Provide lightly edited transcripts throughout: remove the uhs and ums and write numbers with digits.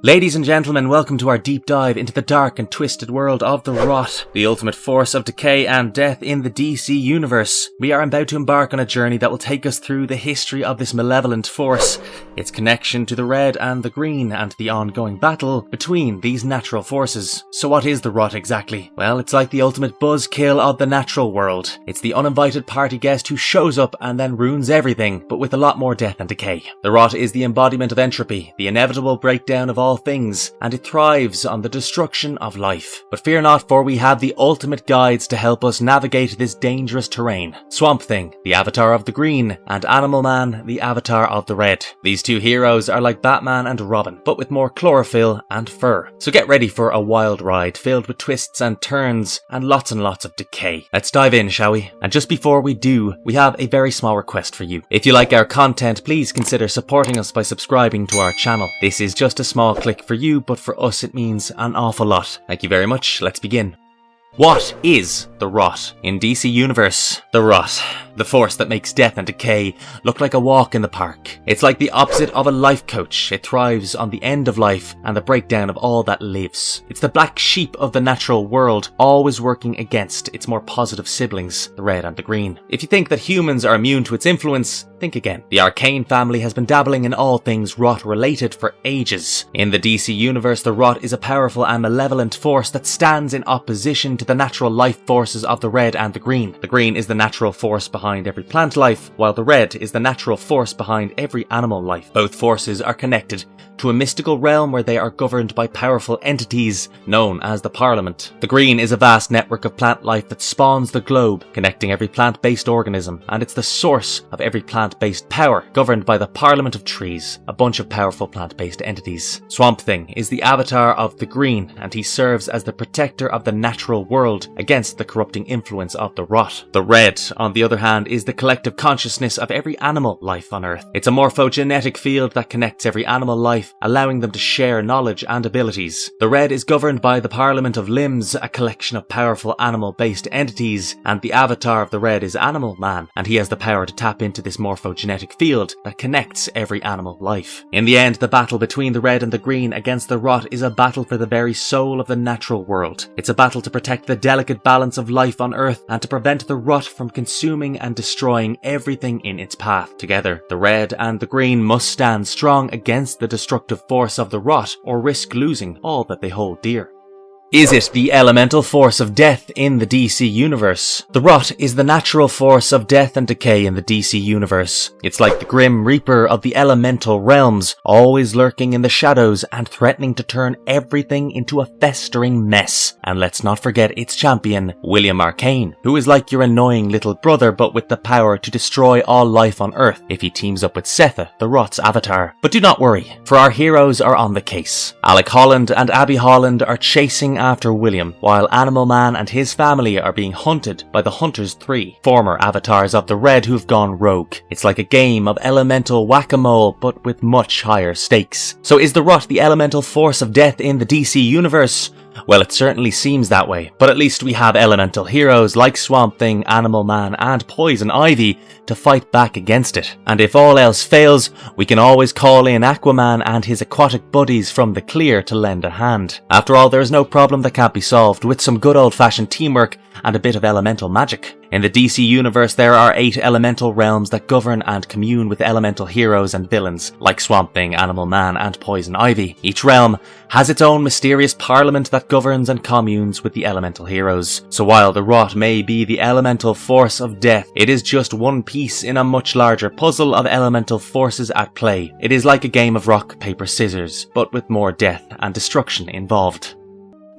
Ladies and gentlemen, welcome to our deep dive into the dark and twisted world of the Rot, the ultimate force of decay and death in the DC universe. We are about to embark on a journey that will take us through the history of this malevolent force, its connection to the red and the green, and the ongoing battle between these natural forces. So what is the Rot exactly? Well, it's like the ultimate buzzkill of the natural world. It's the uninvited party guest who shows up and then ruins everything, but with a lot more death and decay. The Rot is the embodiment of entropy, the inevitable breakdown of all things, and it thrives on the destruction of life. But fear not, for we have the ultimate guides to help us navigate this dangerous terrain. Swamp Thing, the avatar of the green, and Animal Man, the avatar of the red. These two heroes are like Batman and Robin, but with more chlorophyll and fur. So get ready for a wild ride filled with twists and turns and lots of decay. Let's dive in, shall we? And just before we do, we have a very small request for you. If you like our content, please consider supporting us by subscribing to our channel. This is just a small click for you, but for us it means an awful lot. Thank you very much. Let's begin. What is the Rot in DC Universe? The Rot, the force that makes death and decay look like a walk in the park. It's like the opposite of a life coach. It thrives on the end of life and the breakdown of all that lives. It's the black sheep of the natural world, always working against its more positive siblings, the red and the green. If you think that humans are immune to its influence, think again. The Arcane family has been dabbling in all things Rot related for ages. In the DC universe, the Rot is a powerful and malevolent force that stands in opposition to the natural life forces of the red and the green. The green is the natural force behind every plant life, while the red is the natural force behind every animal life. Both forces are connected to a mystical realm where they are governed by powerful entities known as the Parliament. The green is a vast network of plant life that spawns the globe, connecting every plant-based organism, and it's the source of every plant-based power, governed by the Parliament of Trees, a bunch of powerful plant-based entities. Swamp Thing is the avatar of the green, and he serves as the protector of the natural world against the corrupting influence of the Rot. The red, on the other hand, is the collective consciousness of every animal life on Earth. It's a morphogenetic field that connects every animal life, allowing them to share knowledge and abilities. The red is governed by the Parliament of Limbs, a collection of powerful animal-based entities, and the avatar of the red is Animal Man, and he has the power to tap into this morphogenetic field that connects every animal life. In the end, the battle between the red and the green against the Rot is a battle for the very soul of the natural world. It's a battle to protect the delicate balance of life on Earth and to prevent the Rot from consuming and destroying everything in its path. Together, the red and the green must stand strong against the destructive force of the Rot or risk losing all that they hold dear. Is it the elemental force of death in the DC universe? The Rot is the natural force of death and decay in the DC universe. It's like the Grim Reaper of the elemental realms, always lurking in the shadows and threatening to turn everything into a festering mess. And let's not forget its champion, William Arcane, who is like your annoying little brother but with the power to destroy all life on Earth if he teams up with Setha, the Rot's avatar. But do not worry, for our heroes are on the case. Alec Holland and Abby Holland are chasing after William, while Animal Man and his family are being hunted by the Hunters 3, former avatars of the red who've gone rogue. It's like a game of elemental whack-a-mole, but with much higher stakes. So is the Rot the elemental force of death in the DC universe? Well, it certainly seems that way, but at least we have elemental heroes like Swamp Thing, Animal Man and Poison Ivy to fight back against it. And if all else fails, we can always call in Aquaman and his aquatic buddies from the clear to lend a hand. After all, there is no problem that can't be solved with some good old-fashioned teamwork and a bit of elemental magic. In the DC universe, there are 8 elemental realms that govern and commune with elemental heroes and villains, like Swamp Thing, Animal Man, and Poison Ivy. Each realm has its own mysterious parliament that governs and communes with the elemental heroes. So while the Rot may be the elemental force of death, it is just one piece in a much larger puzzle of elemental forces at play. It is like a game of rock, paper, scissors, but with more death and destruction involved.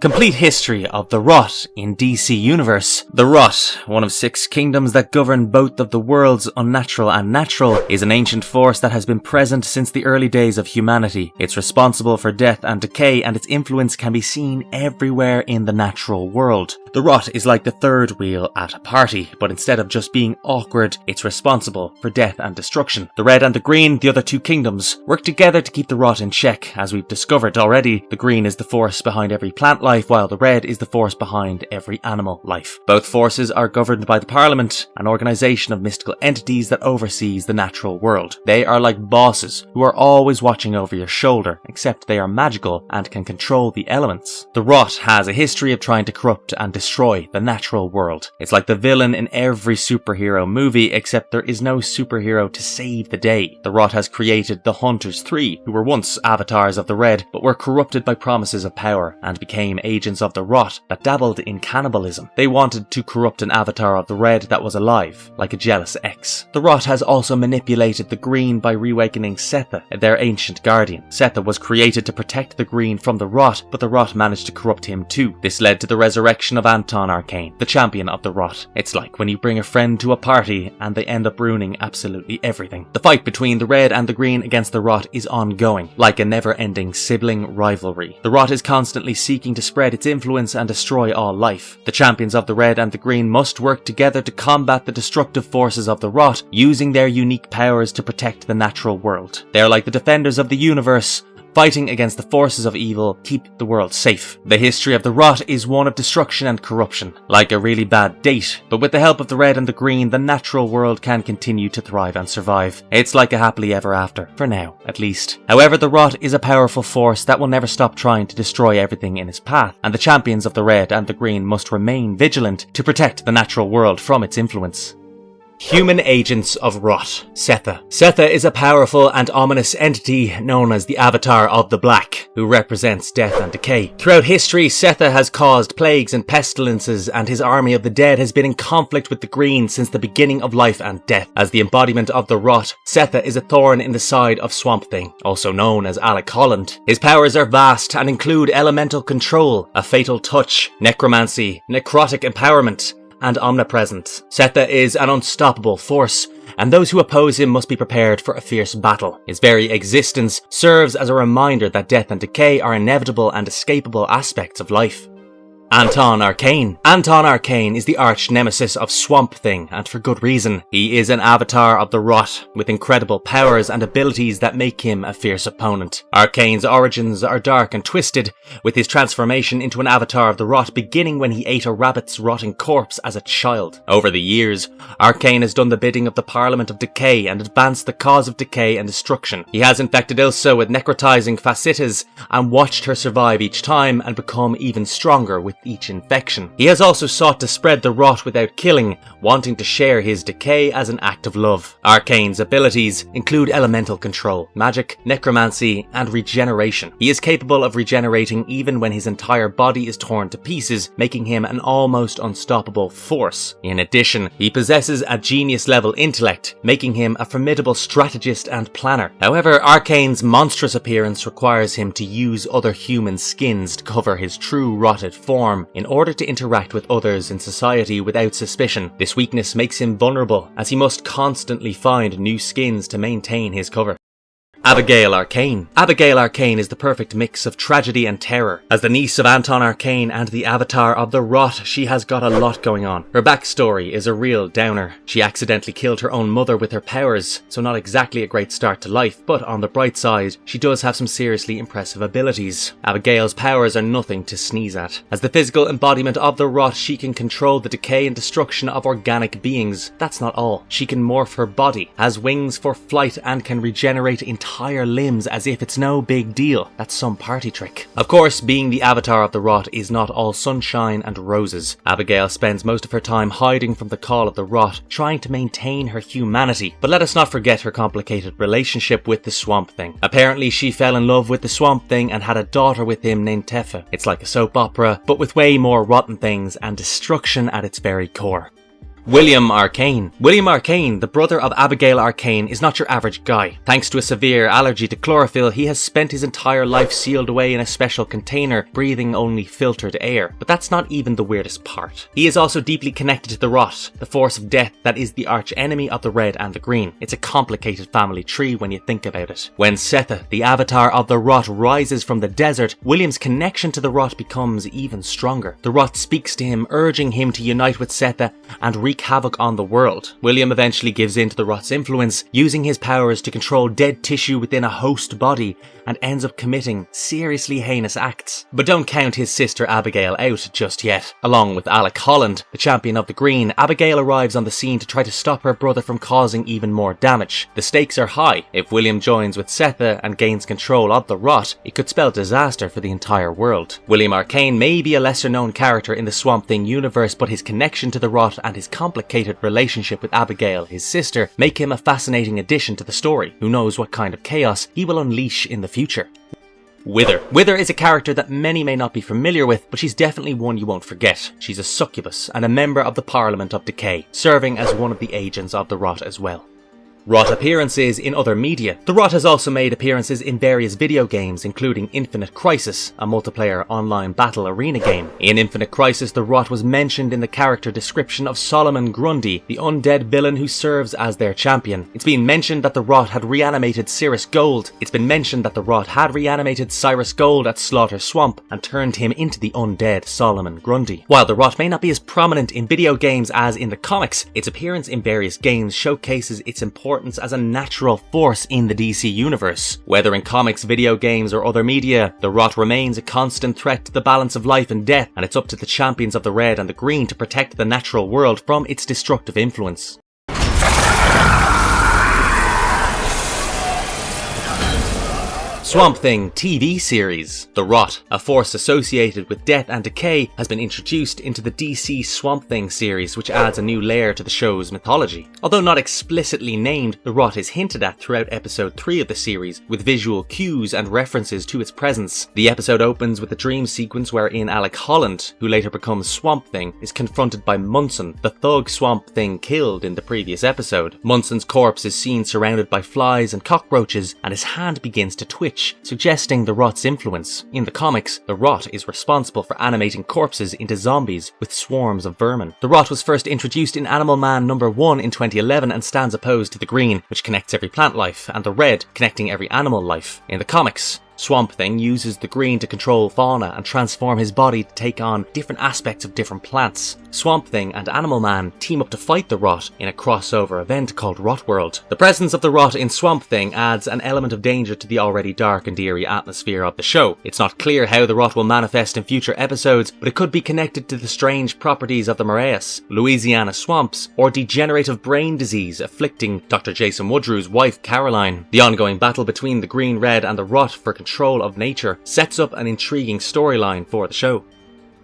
Complete history of the Rot in DC Universe. The Rot, one of 6 kingdoms that govern both of the worlds, unnatural and natural, is an ancient force that has been present since the early days of humanity. It's responsible for death and decay, and its influence can be seen everywhere in the natural world. The Rot is like the third wheel at a party, but instead of just being awkward, it's responsible for death and destruction. The red and the green, the other 2 kingdoms, work together to keep the Rot in check. As we've discovered already, the green is the force behind every plant life, while the red is the force behind every animal life. Both forces are governed by the Parliament, an organization of mystical entities that oversees the natural world. They are like bosses who are always watching over your shoulder, except they are magical and can control the elements. The Rot has a history of trying to corrupt and destroy the natural world. It's like the villain in every superhero movie, except there is no superhero to save the day. The Rot has created the Hunters 3, who were once avatars of the Red, but were corrupted by promises of power and became agents of the Rot that dabbled in cannibalism. They wanted to corrupt an avatar of the Red that was alive, like a jealous ex. The Rot has also manipulated the Green by reawakening Setha, their ancient guardian. Setha was created to protect the Green from the Rot, but the Rot managed to corrupt him too. This led to the resurrection of Anton Arcane, the champion of the Rot. It's like when you bring a friend to a party and they end up ruining absolutely everything. The fight between the Red and the Green against the Rot is ongoing, like a never-ending sibling rivalry. The Rot is constantly seeking to spread its influence and destroy all life. The champions of the Red and the Green must work together to combat the destructive forces of the Rot, using their unique powers to protect the natural world. They are like the defenders of the universe, fighting against the forces of evil, keep the world safe. The history of the Rot is one of destruction and corruption, like a really bad date, but with the help of the Red and the Green, the natural world can continue to thrive and survive. It's like a happily ever after, for now, at least. However, the Rot is a powerful force that will never stop trying to destroy everything in its path, and the champions of the Red and the Green must remain vigilant to protect the natural world from its influence. Human agents of Rot. Setha. Setha is a powerful and ominous entity known as the Avatar of the Black, who represents death and decay. Throughout history, Setha has caused plagues and pestilences, and his army of the dead has been in conflict with the Green since the beginning of life and death. As the embodiment of the Rot, Setha is a thorn in the side of Swamp Thing, also known as Alec Holland. His powers are vast and include elemental control, a fatal touch, necromancy, necrotic empowerment, and omnipresence. Setha is an unstoppable force, and those who oppose him must be prepared for a fierce battle. His very existence serves as a reminder that death and decay are inevitable and escapable aspects of life. Anton Arcane. Anton Arcane is the arch nemesis of Swamp Thing, and for good reason. He is an avatar of the Rot, with incredible powers and abilities that make him a fierce opponent. Arcane's origins are dark and twisted, with his transformation into an avatar of the Rot beginning when he ate a rabbit's rotting corpse as a child. Over the years, Arcane has done the bidding of the Parliament of Decay and advanced the cause of decay and destruction. He has infected Ilsa with necrotizing fasciitis and watched her survive each time and become even stronger with each infection. He has also sought to spread the Rot without killing, wanting to share his decay as an act of love. Arcane's abilities include elemental control, magic, necromancy, and regeneration. He is capable of regenerating even when his entire body is torn to pieces, making him an almost unstoppable force. In addition, he possesses a genius-level intellect, making him a formidable strategist and planner. However, Arcane's monstrous appearance requires him to use other human skins to cover his true rotted form in order to interact with others in society without suspicion. This weakness makes him vulnerable, as he must constantly find new skins to maintain his cover. Abigail Arcane. Abigail Arcane is the perfect mix of tragedy and terror. As the niece of Anton Arcane and the avatar of the Rot, she has got a lot going on. Her backstory is a real downer. She accidentally killed her own mother with her powers, so not exactly a great start to life, but on the bright side, she does have some seriously impressive abilities. Abigail's powers are nothing to sneeze at. As the physical embodiment of the Rot, she can control the decay and destruction of organic beings. That's not all. She can morph her body, has wings for flight, and can regenerate entire limbs as if it's no big deal. That's some party trick. Of course, being the avatar of the Rot is not all sunshine and roses. Abigail spends most of her time hiding from the call of the Rot, trying to maintain her humanity. But let us not forget her complicated relationship with the Swamp Thing. Apparently, she fell in love with the Swamp Thing and had a daughter with him named Teffa. It's like a soap opera, but with way more rotten things and destruction at its very core. William Arcane. William Arcane, the brother of Abigail Arcane, is not your average guy. Thanks to a severe allergy to chlorophyll, he has spent his entire life sealed away in a special container, breathing only filtered air. But that's not even the weirdest part. He is also deeply connected to the Rot, the force of death that is the arch enemy of the Red and the Green. It's a complicated family tree when you think about it. When Setha, the avatar of the Rot, rises from the desert, William's connection to the Rot becomes even stronger. The Rot speaks to him, urging him to unite with Setha and wreak havoc on the world. William eventually gives in to the rot's influence, using his powers to control dead tissue within a host body, and ends up committing seriously heinous acts. But don't count his sister Abigail out just yet. Along with Alec Holland, the champion of the Green, Abigail arrives on the scene to try to stop her brother from causing even more damage. The stakes are high. If William joins with Setha and gains control of the rot, it could spell disaster for the entire world. William Arcane may be a lesser known character in the Swamp Thing universe, but his connection to the rot and his complicated relationship with Abigail, his sister, make him a fascinating addition to the story. Who knows what kind of chaos he will unleash in the future. Wither. Wither is a character that many may not be familiar with, but she's definitely one you won't forget. She's a succubus and a member of the Parliament of Decay, serving as one of the agents of the rot as well. Rot appearances in other media. The Rot has also made appearances in various video games, including Infinite Crisis, a multiplayer online battle arena game. In Infinite Crisis, the Rot was mentioned in the character description of Solomon Grundy, the undead villain who serves as their champion. It's been mentioned that the Rot had reanimated Cyrus Gold. It's been mentioned that the Rot had reanimated Cyrus Gold at Slaughter Swamp and turned him into the undead Solomon Grundy. While the Rot may not be as prominent in video games as in the comics, its appearance in various games showcases its importance as a natural force in the DC universe. Whether in comics, video games, or other media, the Rot remains a constant threat to the balance of life and death, and it's up to the champions of the Red and the Green to protect the natural world from its destructive influence. Swamp Thing TV series. The Rot, a force associated with death and decay, has been introduced into the DC Swamp Thing series, which adds a new layer to the show's mythology. Although not explicitly named, the Rot is hinted at throughout episode 3 of the series, with visual cues and references to its presence. The episode opens with a dream sequence wherein Alec Holland, who later becomes Swamp Thing, is confronted by Munson, the thug Swamp Thing killed in the previous episode. Munson's corpse is seen surrounded by flies and cockroaches, and his hand begins to twitch, suggesting the Rot's influence. In the comics, the Rot is responsible for animating corpses into zombies with swarms of vermin. The Rot was first introduced in Animal Man #1 in 2011 and stands opposed to the Green, which connects every plant life, and the Red, connecting every animal life. In the comics, Swamp Thing uses the Green to control fauna and transform his body to take on different aspects of different plants. Swamp Thing and Animal Man team up to fight the Rot in a crossover event called Rot World. The presence of the Rot in Swamp Thing adds an element of danger to the already dark and eerie atmosphere of the show. It's not clear how the Rot will manifest in future episodes, but it could be connected to the strange properties of the Moraes, Louisiana swamps, or degenerative brain disease afflicting Dr. Jason Woodrew's wife Caroline. The ongoing battle between the Green, Red, and the Rot for control of nature sets up an intriguing storyline for the show.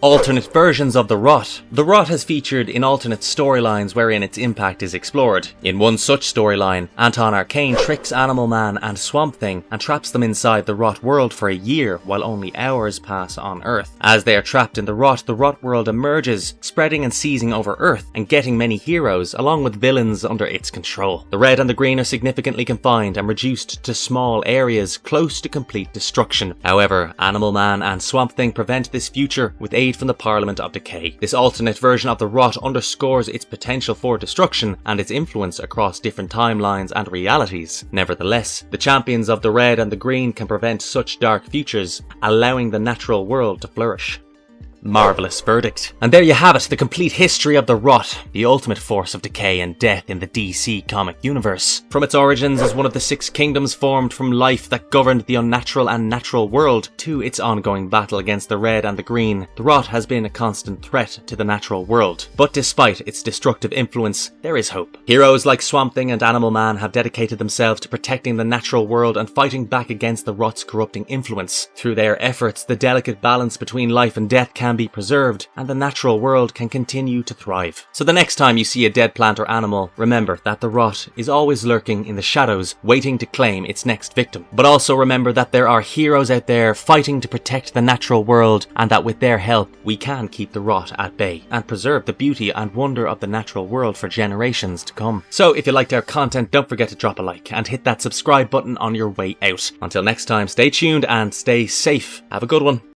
Alternate versions of the Rot. The Rot has featured in alternate storylines wherein its impact is explored. In one such storyline, Anton Arcane tricks Animal Man and Swamp Thing and traps them inside the Rot world for a year while only hours pass on Earth. As they are trapped in the Rot world emerges, spreading and seizing over Earth and getting many heroes along with villains under its control. The Red and the Green are significantly confined and reduced to small areas close to complete destruction. However, Animal Man and Swamp Thing prevent this future with aid from the Parliament of Decay. This alternate version of the Rot underscores its potential for destruction and its influence across different timelines and realities. Nevertheless, the champions of the Red and the Green can prevent such dark futures, allowing the natural world to flourish. Marvelous verdict. And there you have it, the complete history of the Rot, the ultimate force of decay and death in the DC comic universe. From its origins as one of the 6 kingdoms formed from life that governed the unnatural and natural world, to its ongoing battle against the Red and the Green, the Rot has been a constant threat to the natural world. But despite its destructive influence, there is hope. Heroes like Swamp Thing and Animal Man have dedicated themselves to protecting the natural world and fighting back against the Rot's corrupting influence. Through their efforts, the delicate balance between life and death can be preserved, and the natural world can continue to thrive. So the next time you see a dead plant or animal, remember that the Rot is always lurking in the shadows, waiting to claim its next victim. But also remember that there are heroes out there fighting to protect the natural world, and that with their help, we can keep the Rot at bay, and preserve the beauty and wonder of the natural world for generations to come. So if you liked our content, don't forget to drop a like, and hit that subscribe button on your way out. Until next time, stay tuned and stay safe. Have a good one.